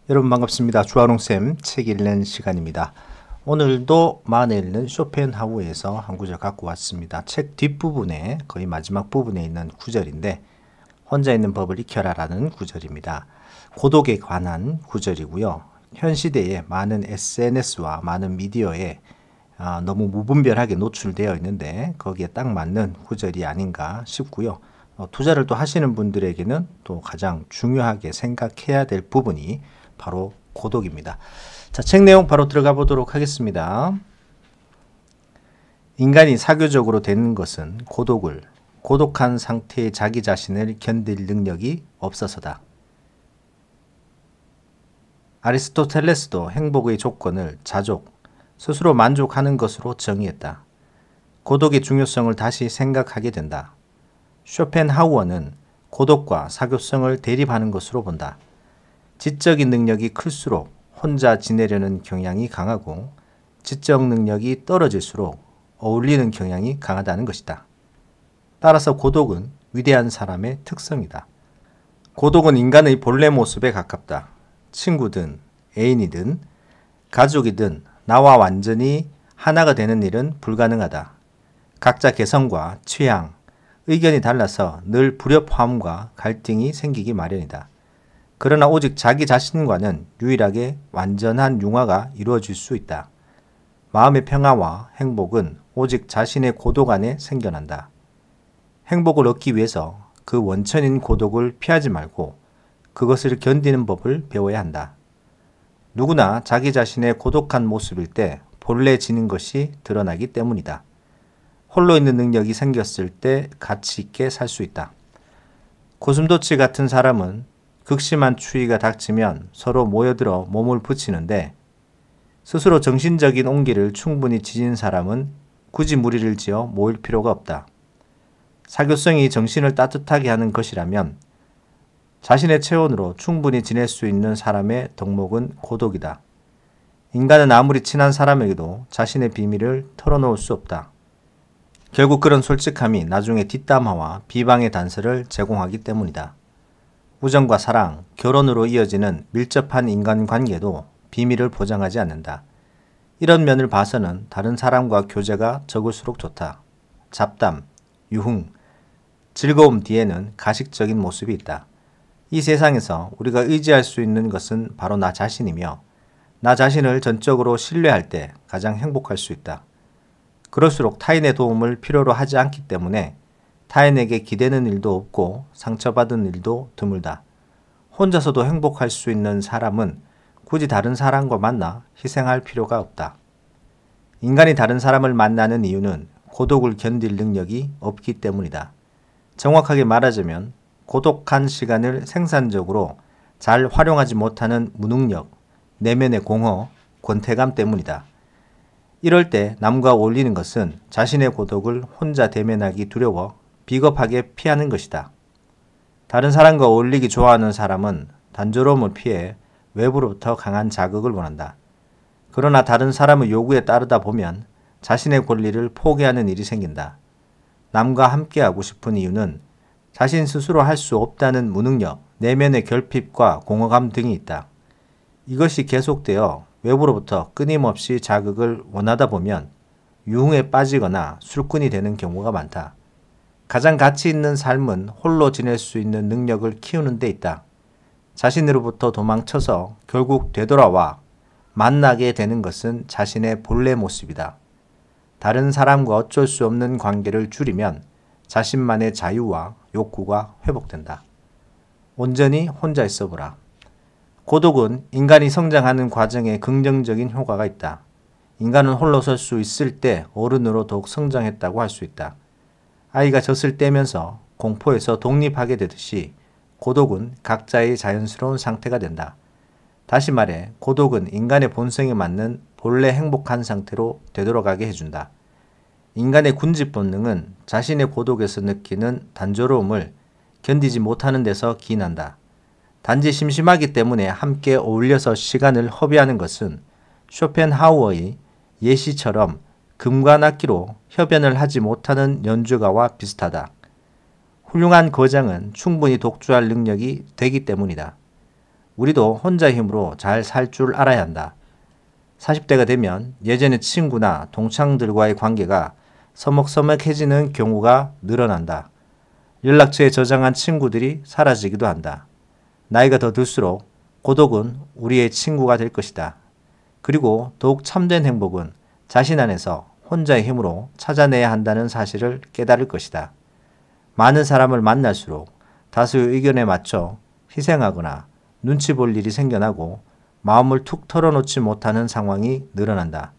여러분 반갑습니다. 주한홍쌤 책 읽는 시간입니다. 오늘도 만에 읽는 쇼펜하우에서 한 구절 갖고 왔습니다. 책 뒷부분에 거의 마지막 부분에 있는 구절인데 혼자 있는 법을 익혀라 라는 구절입니다. 고독에 관한 구절이고요. 현 시대에 많은 SNS와 많은 미디어에 너무 무분별하게 노출되어 있는데 거기에 딱 맞는 구절이 아닌가 싶고요. 투자를 또 하시는 분들에게는 또 가장 중요하게 생각해야 될 부분이 바로 고독입니다. 자, 책 내용 바로 들어가 보도록 하겠습니다. 인간이 사교적으로 되는 것은 고독한 상태의 자기 자신을 견딜 능력이 없어서다. 아리스토텔레스도 행복의 조건을 자족, 스스로 만족하는 것으로 정의했다. 고독의 중요성을 다시 생각하게 된다. 쇼펜하우어는 고독과 사교성을 대립하는 것으로 본다. 지적인 능력이 클수록 혼자 지내려는 경향이 강하고 지적 능력이 떨어질수록 어울리는 경향이 강하다는 것이다. 따라서 고독은 위대한 사람의 특성이다. 고독은 인간의 본래 모습에 가깝다. 친구든 애인이든 가족이든 나와 완전히 하나가 되는 일은 불가능하다. 각자 개성과 취향, 의견이 달라서 늘 불협화음과 갈등이 생기기 마련이다. 그러나 오직 자기 자신과는 유일하게 완전한 융화가 이루어질 수 있다. 마음의 평화와 행복은 오직 자신의 고독 안에 생겨난다. 행복을 얻기 위해서 그 원천인 고독을 피하지 말고 그것을 견디는 법을 배워야 한다. 누구나 자기 자신의 고독한 모습일 때 본래 지닌 것이 드러나기 때문이다. 홀로 있는 능력이 생겼을 때 가치 있게 살 수 있다. 고슴도치 같은 사람은 극심한 추위가 닥치면 서로 모여들어 몸을 붙이는데 스스로 정신적인 온기를 충분히 지닌 사람은 굳이 무리를 지어 모일 필요가 없다. 사교성이 정신을 따뜻하게 하는 것이라면 자신의 체온으로 충분히 지낼 수 있는 사람의 덕목은 고독이다. 인간은 아무리 친한 사람에게도 자신의 비밀을 털어놓을 수 없다. 결국 그런 솔직함이 나중에 뒷담화와 비방의 단서를 제공하기 때문이다. 우정과 사랑, 결혼으로 이어지는 밀접한 인간관계도 비밀을 보장하지 않는다. 이런 면을 봐서는 다른 사람과 교제가 적을수록 좋다. 잡담, 유흥, 즐거움 뒤에는 가식적인 모습이 있다. 이 세상에서 우리가 의지할 수 있는 것은 바로 나 자신이며 나 자신을 전적으로 신뢰할 때 가장 행복할 수 있다. 그럴수록 타인의 도움을 필요로 하지 않기 때문에 타인에게 기대는 일도 없고 상처받은 일도 드물다. 혼자서도 행복할 수 있는 사람은 굳이 다른 사람과 만나 희생할 필요가 없다. 인간이 다른 사람을 만나는 이유는 고독을 견딜 능력이 없기 때문이다. 정확하게 말하자면 고독한 시간을 생산적으로 잘 활용하지 못하는 무능력, 내면의 공허, 권태감 때문이다. 이럴 때 남과 어울리는 것은 자신의 고독을 혼자 대면하기 두려워 비겁하게 피하는 것이다. 다른 사람과 어울리기 좋아하는 사람은 단조로움을 피해 외부로부터 강한 자극을 원한다. 그러나 다른 사람의 요구에 따르다 보면 자신의 권리를 포기하는 일이 생긴다. 남과 함께하고 싶은 이유는 자신 스스로 할 수 없다는 무능력, 내면의 결핍과 공허감 등이 있다. 이것이 계속되어 외부로부터 끊임없이 자극을 원하다 보면 유흥에 빠지거나 술꾼이 되는 경우가 많다. 가장 가치 있는 삶은 홀로 지낼 수 있는 능력을 키우는 데 있다. 자신으로부터 도망쳐서 결국 되돌아와 만나게 되는 것은 자신의 본래 모습이다. 다른 사람과 어쩔 수 없는 관계를 줄이면 자신만의 자유와 욕구가 회복된다. 온전히 혼자 있어보라. 고독은 인간이 성장하는 과정에 긍정적인 효과가 있다. 인간은 홀로 설 수 있을 때 어른으로 더욱 성장했다고 할 수 있다. 아이가 젖을 떼면서 공포에서 독립하게 되듯이 고독은 각자의 자연스러운 상태가 된다. 다시 말해 고독은 인간의 본성에 맞는 본래 행복한 상태로 되돌아가게 해준다. 인간의 군집 본능은 자신의 고독에서 느끼는 단조로움을 견디지 못하는 데서 기인한다. 단지 심심하기 때문에 함께 어울려서 시간을 허비하는 것은 쇼펜하우어의 예시처럼 금과 낙기로 협연을 하지 못하는 연주가와 비슷하다. 훌륭한 거장은 충분히 독주할 능력이 되기 때문이다. 우리도 혼자의 힘으로 잘 살 줄 알아야 한다. 40대가 되면 예전의 친구나 동창들과의 관계가 서먹서먹해지는 경우가 늘어난다. 연락처에 저장한 친구들이 사라지기도 한다. 나이가 더 들수록 고독은 우리의 친구가 될 것이다. 그리고 더욱 참된 행복은 자신 안에서 혼자의 힘으로 찾아내야 한다는 사실을 깨달을 것이다. 많은 사람을 만날수록 다수의 의견에 맞춰 희생하거나 눈치 볼 일이 생겨나고 마음을 툭 털어놓지 못하는 상황이 늘어난다.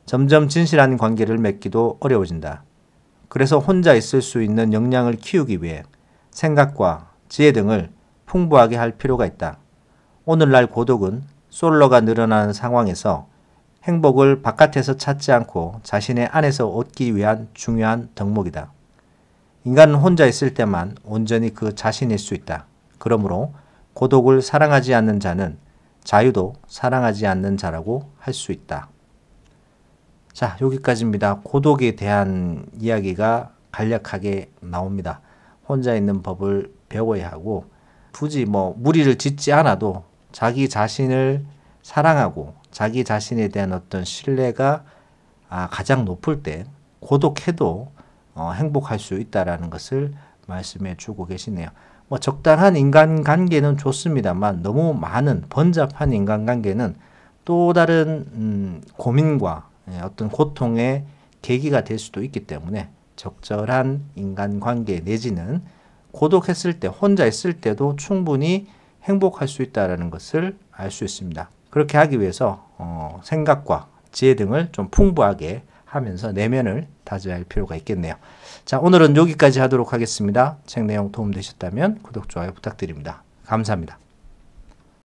점점 진실한 관계를 맺기도 어려워진다. 그래서 혼자 있을 수 있는 역량을 키우기 위해 생각과 지혜 등을 풍부하게 할 필요가 있다. 오늘날 고독은 솔로가 늘어나는 상황에서 행복을 바깥에서 찾지 않고 자신의 안에서 얻기 위한 중요한 덕목이다. 인간은 혼자 있을 때만 온전히 그 자신일 수 있다. 그러므로 고독을 사랑하지 않는 자는 자유도 사랑하지 않는 자라고 할 수 있다. 자, 여기까지입니다. 고독에 대한 이야기가 간략하게 나옵니다. 혼자 있는 법을 배워야 하고 굳이 무리를 짓지 않아도 자기 자신을 사랑하고 자기 자신에 대한 어떤 신뢰가 가장 높을 때 고독해도 행복할 수 있다라는 것을 말씀해 주고 계시네요. 적당한 인간관계는 좋습니다만 너무 많은 번잡한 인간관계는 또 다른 고민과 어떤 고통의 계기가 될 수도 있기 때문에 적절한 인간관계 내지는 고독했을 때, 혼자 있을 때도 충분히 행복할 수 있다는 것을 알 수 있습니다. 그렇게 하기 위해서 생각과 지혜 등을 좀 풍부하게 하면서 내면을 다져야 할 필요가 있겠네요. 자, 오늘은 여기까지 하도록 하겠습니다. 책 내용 도움되셨다면 구독, 좋아요 부탁드립니다. 감사합니다.